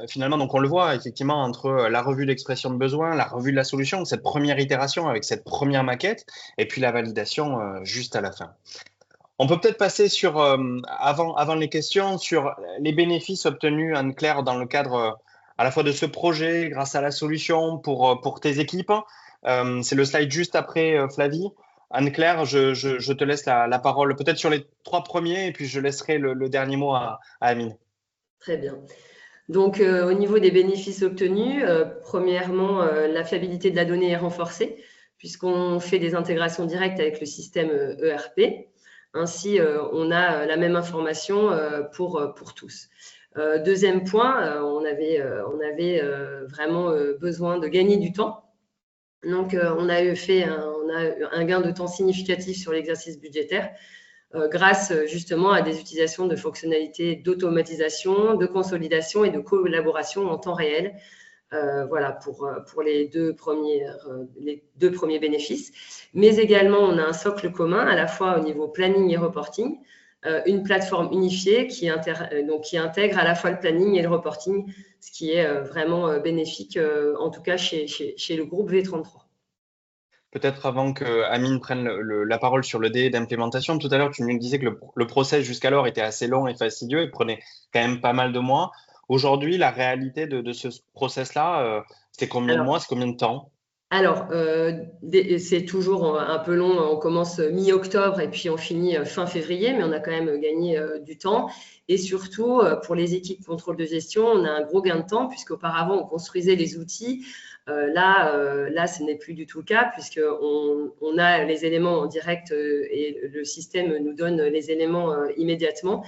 finalement, donc on le voit effectivement entre la revue d'expression de besoin, la revue de la solution, cette première itération avec cette première maquette, et puis la validation juste à la fin. On peut peut-être passer sur, avant les questions, sur les bénéfices obtenus, Anne-Claire, dans le cadre à la fois de ce projet, grâce à la solution pour tes équipes. C'est le slide juste après, Flavie. Anne-Claire, je te laisse la parole peut-être sur les 3 premiers et puis je laisserai le dernier mot à Amine. Très bien. Donc, au niveau des bénéfices obtenus, premièrement, la fiabilité de la donnée est renforcée puisqu'on fait des intégrations directes avec le système ERP. Ainsi, on a la même information pour tous. Deuxième point, on avait vraiment besoin de gagner du temps. Donc, on a un gain de temps significatif sur l'exercice budgétaire grâce justement à des utilisations de fonctionnalités d'automatisation, de consolidation et de collaboration en temps réel. Voilà pour les deux premiers bénéfices. Mais également, on a un socle commun à la fois au niveau planning et reporting, une plateforme unifiée qui intègre à la fois le planning et le reporting, ce qui est vraiment bénéfique, en tout cas chez le groupe V33. Peut-être avant que Amine prenne la parole sur le délai d'implémentation, tout à l'heure, tu nous disais que le process jusqu'alors était assez long et fastidieux et prenait quand même pas mal de mois. Aujourd'hui, la réalité de ce process-là, c'est combien de mois, c'est combien de temps? Alors, c'est toujours un peu long. On commence mi-octobre et puis on finit fin février, mais on a quand même gagné du temps. Et surtout, pour les équipes contrôle de gestion, on a un gros gain de temps puisqu'auparavant, on construisait les outils. Là, ce n'est plus du tout le cas puisqu'on a les éléments en direct et le système nous donne les éléments immédiatement.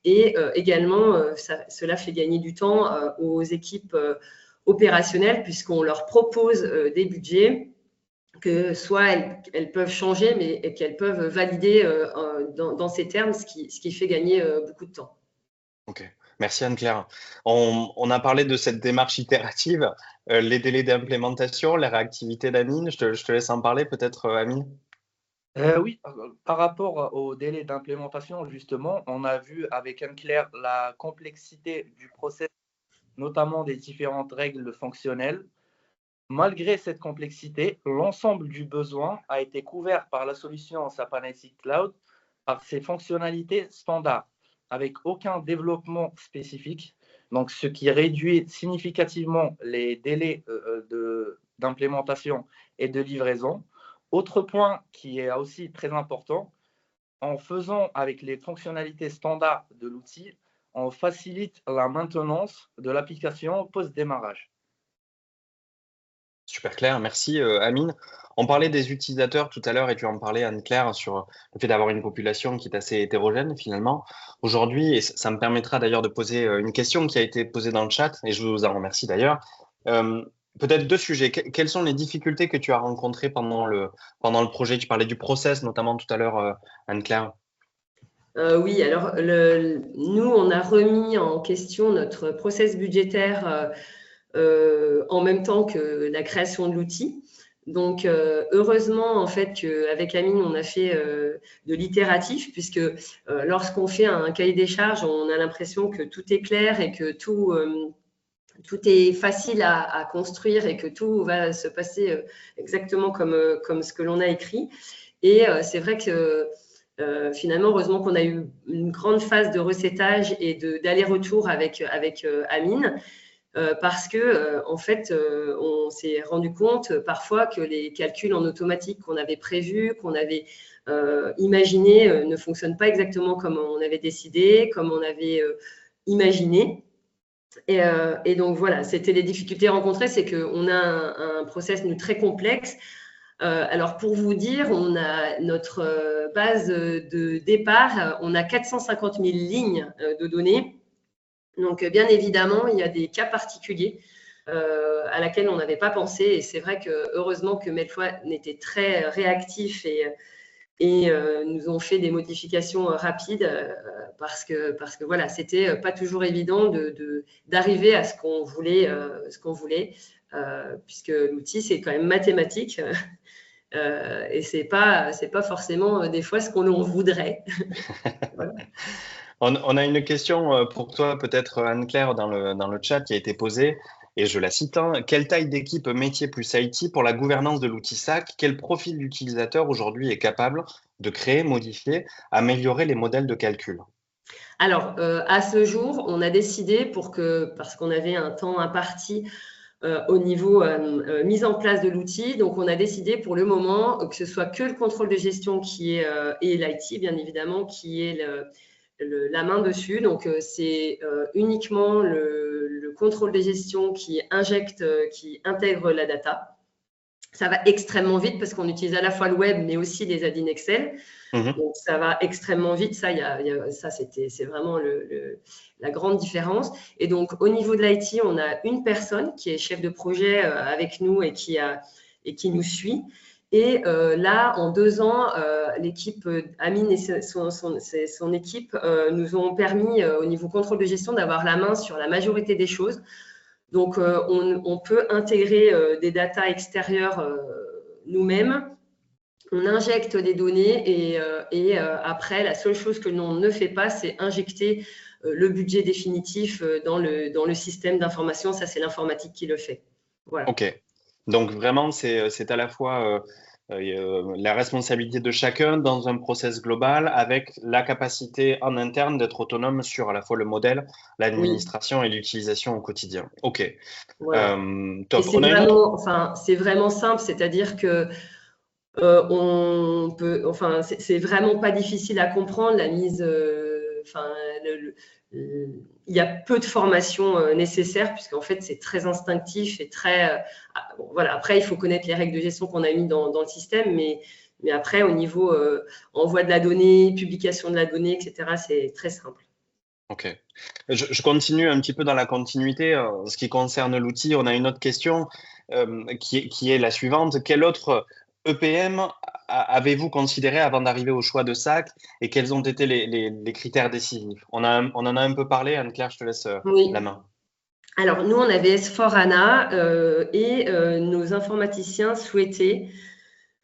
Et également, cela fait gagner du temps aux équipes opérationnelles puisqu'on leur propose des budgets que soit elles peuvent changer mais qu'elles peuvent valider dans ces termes, ce qui fait gagner beaucoup de temps. Ok, merci Anne-Claire. On a parlé de cette démarche itérative, les délais d'implémentation, la réactivité d'Amine. Je te laisse en parler peut-être, Amine. Oui, par rapport au délai d'implémentation, justement, on a vu avec Anne-Claire la complexité du process, notamment des différentes règles fonctionnelles. Malgré cette complexité, l'ensemble du besoin a été couvert par la solution SAP Analytics Cloud par ses fonctionnalités standards, avec aucun développement spécifique, donc ce qui réduit significativement les délais d'implémentation et de livraison. Autre point qui est aussi très important, en faisant avec les fonctionnalités standards de l'outil, on facilite la maintenance de l'application post-démarrage. Super clair, merci Amine. On parlait des utilisateurs tout à l'heure et tu en parlais Anne-Claire sur le fait d'avoir une population qui est assez hétérogène finalement. Aujourd'hui, et ça me permettra d'ailleurs de poser une question qui a été posée dans le chat et je vous en remercie d'ailleurs. Euh, Peut-être deux sujets. Quelles sont les difficultés que tu as rencontrées pendant le projet? Tu parlais du process notamment tout à l'heure, Anne-Claire. Oui, alors nous, on a remis en question notre process budgétaire en même temps que la création de l'outil. Donc, heureusement, en fait, qu'avec Amine, on a fait de l'itératif, puisque lorsqu'on fait un cahier des charges, on a l'impression que tout est clair et que tout est facile à construire et que tout va se passer exactement comme ce que l'on a écrit. Et c'est vrai que finalement, heureusement qu'on a eu une grande phase de recettage et d'aller-retour avec Amine. Parce que en fait, on s'est rendu compte parfois que les calculs en automatique qu'on avait prévus, qu'on avait imaginé, ne fonctionnent pas exactement comme on avait décidé, comme on avait imaginé. Et donc voilà, c'était les difficultés rencontrées, c'est qu'on a un process nous très complexe. Alors pour vous dire, on a notre base de départ, on a 450 000 lignes de données. Donc, bien évidemment, il y a des cas particuliers à laquelle on n'avait pas pensé. Et c'est vrai que heureusement que Mailfoy était très réactif et nous ont fait des modifications rapides parce que voilà, c'était pas toujours évident d'arriver à ce qu'on voulait, puisque l'outil, c'est quand même mathématique. Et c'est pas forcément des fois ce qu'on voudrait. Voilà. On a une question pour toi, peut-être Anne-Claire, dans le chat qui a été posée, et je la cite, hein. Quelle taille d'équipe métier plus IT pour la gouvernance de l'outil SAC? Quel profil d'utilisateur aujourd'hui est capable de créer, modifier, améliorer les modèles de calcul? Alors, à ce jour, on a décidé parce qu'on avait un temps imparti au niveau mise en place de l'outil, donc on a décidé pour le moment que ce soit que le contrôle de gestion et l'IT, bien évidemment, qui est la main dessus. Donc, c'est uniquement le contrôle de gestion qui intègre la data. Ça va extrêmement vite parce qu'on utilise à la fois le web, mais aussi les add-in Excel. Donc, ça va extrêmement vite. C'est vraiment la grande différence. Et donc, au niveau de l'IT, on a une personne qui est chef de projet avec nous et qui nous suit. Et là, en 2 ans, l'équipe Amine et son équipe nous ont permis, au niveau contrôle de gestion, d'avoir la main sur la majorité des choses. Donc, on peut intégrer des datas extérieures nous-mêmes. On injecte les données et après, la seule chose que l'on ne fait pas, c'est injecter le budget définitif dans le système d'information. Ça, c'est l'informatique qui le fait. Voilà. OK. Donc vraiment, c'est à la fois la responsabilité de chacun dans un process global avec la capacité en interne d'être autonome sur à la fois le modèle, l'administration et l'utilisation au quotidien. OK. Voilà. Top. C'est vraiment simple, c'est-à-dire que c'est vraiment pas difficile à comprendre la mise. Il y a peu de formation nécessaire puisqu'en fait c'est très instinctif et très. Voilà. Après, il faut connaître les règles de gestion qu'on a mis dans le système, mais après au niveau envoi de la donnée, publication de la donnée, etc., c'est très simple. Ok. Je continue un petit peu dans la continuité. En ce qui concerne l'outil, on a une autre question qui est la suivante. Quel autre EPM avez-vous considéré avant d'arriver au choix de SAC et quels ont été les critères décisifs? On en a un peu parlé. Anne-Claire, je te laisse la main. Alors, nous, on avait S4HANA et nos informaticiens souhaitaient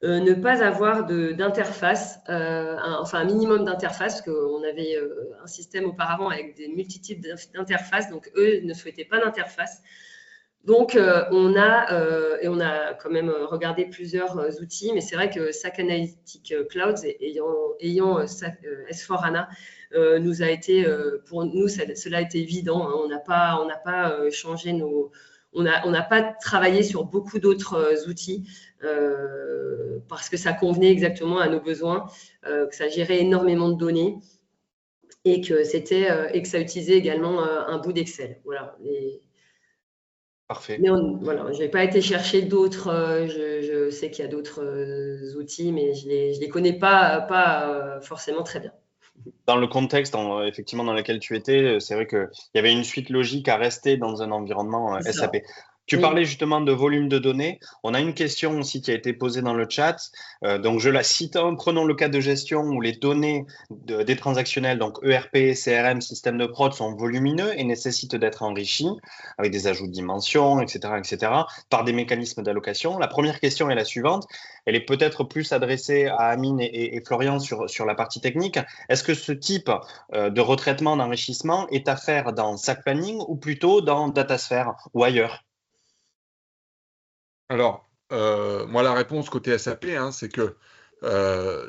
ne pas avoir d'interface, un minimum d'interface, parce qu'on avait un système auparavant avec des multitudes d'interfaces, donc eux ne souhaitaient pas d'interface. Donc, on a quand même regardé plusieurs outils, mais c'est vrai que SAC Analytic Clouds, ayant S4HANA, nous a été, pour nous, cela a été évident. Hein, on n'a pas changé on n'a pas travaillé sur beaucoup d'autres outils parce que ça convenait exactement à nos besoins, que ça gérait énormément de données et que ça utilisait également un bout d'Excel. Voilà. Parfait. Mais voilà, je n'ai pas été chercher d'autres. Je sais qu'il y a d'autres outils, mais je les connais pas forcément très bien. Dans le contexte effectivement dans lequel tu étais, c'est vrai qu'il y avait une suite logique à rester dans un environnement C'est ça. SAP. Tu Oui. parlais justement de volume de données. On a une question aussi qui a été posée dans le chat. Donc, je la cite. Prenons le cas de gestion où les données des transactionnels, donc ERP, CRM, système de prod, sont volumineux et nécessitent d'être enrichis avec des ajouts de dimensions, etc., par des mécanismes d'allocation. La première question est la suivante. Elle est peut-être plus adressée à Amine et Florian sur la partie technique. Est-ce que ce type de retraitement, d'enrichissement est à faire dans SAC Planning ou plutôt dans DataSphere ou ailleurs? Alors, moi, la réponse côté SAP, hein, c'est que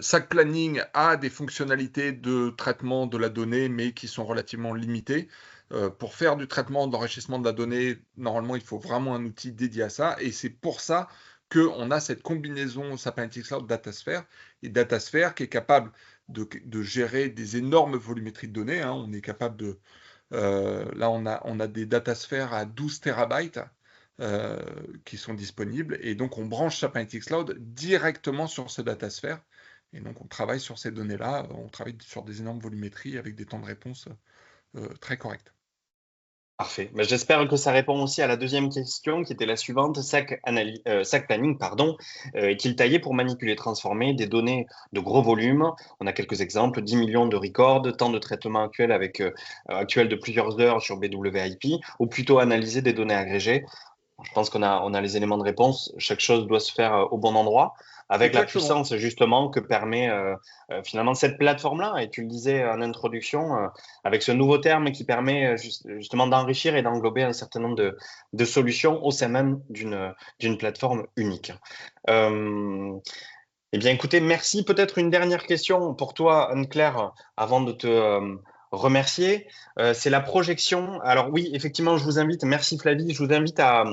SAC Planning a des fonctionnalités de traitement de la donnée, mais qui sont relativement limitées. Pour faire du traitement d'enrichissement de la donnée, normalement, il faut vraiment un outil dédié à ça. Et c'est pour ça qu'on a cette combinaison SAP Analytics Cloud DataSphere et DataSphere qui est capable de gérer des énormes volumétries de données, hein. On est capable de... là, on a des DataSphere à 12 terabytes. Qui sont disponibles. Et donc, on branche SAP Analytics Cloud directement sur ce datasphère. Et donc, on travaille sur ces données-là. On travaille sur des énormes volumétries avec des temps de réponse très corrects. Parfait. Mais j'espère que ça répond aussi à la deuxième question qui était la suivante. SAC Planning, est-il taillé pour manipuler et transformer des données de gros volumes? On a quelques exemples, 10 millions de records, temps de traitement actuel de plusieurs heures sur BWIP, ou plutôt analyser des données agrégées. Je pense qu'on a les éléments de réponse. Chaque chose doit se faire au bon endroit, avec la Exactement. puissance justement que permet finalement cette plateforme-là. Et tu le disais en introduction, avec ce nouveau terme qui permet justement d'enrichir et d'englober un certain nombre de solutions au sein même d'une plateforme unique. Eh bien, écoutez, merci. Peut-être une dernière question pour toi, Anne-Claire, avant de te remercier. C'est la projection. Alors oui, effectivement, je vous invite, merci Flavie, je vous invite à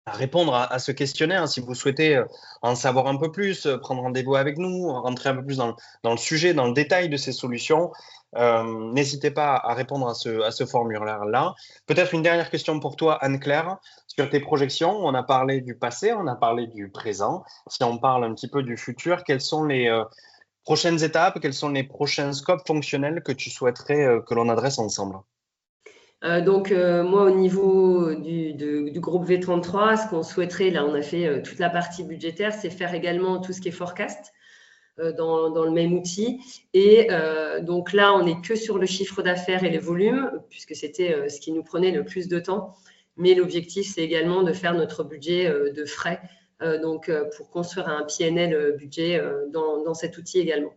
répondre à ce questionnaire. Si vous souhaitez en savoir un peu plus, prendre rendez-vous avec nous, rentrer un peu plus dans le sujet, dans le détail de ces solutions, n'hésitez pas à répondre à ce formulaire-là. Peut-être une dernière question pour toi, Anne-Claire, sur tes projections. On a parlé du passé, on a parlé du présent. Si on parle un petit peu du futur, quelles sont les prochaines étapes, quels sont les prochains scopes fonctionnels que tu souhaiterais que l'on adresse ensemble? Moi, au niveau du groupe V33, ce qu'on souhaiterait, là, on a fait toute la partie budgétaire, c'est faire également tout ce qui est forecast dans le même outil. Et donc là, on n'est que sur le chiffre d'affaires et les volumes, puisque c'était ce qui nous prenait le plus de temps. Mais l'objectif, c'est également de faire notre budget de frais, pour construire un PNL budget dans cet outil également.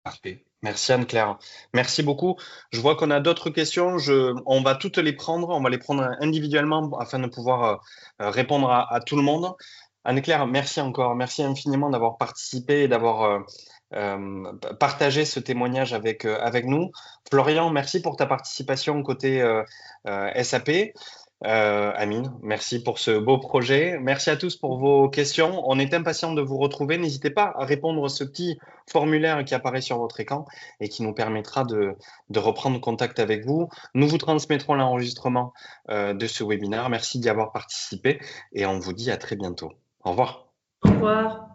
Parfait. Merci Anne-Claire. Merci beaucoup. Je vois qu'on a d'autres questions. On va toutes les prendre. On va les prendre individuellement afin de pouvoir répondre à tout le monde. Anne-Claire, merci encore. Merci infiniment d'avoir participé et d'avoir partagé ce témoignage avec nous. Florian, merci pour ta participation côté SAP. Amine, merci pour ce beau projet. Merci à tous pour vos questions. On est impatient de vous retrouver. N'hésitez pas à répondre à ce petit formulaire qui apparaît sur votre écran et qui nous permettra de reprendre contact avec vous. Nous vous transmettrons l'enregistrement de ce webinaire. Merci d'y avoir participé et on vous dit à très bientôt. Au revoir. Au revoir.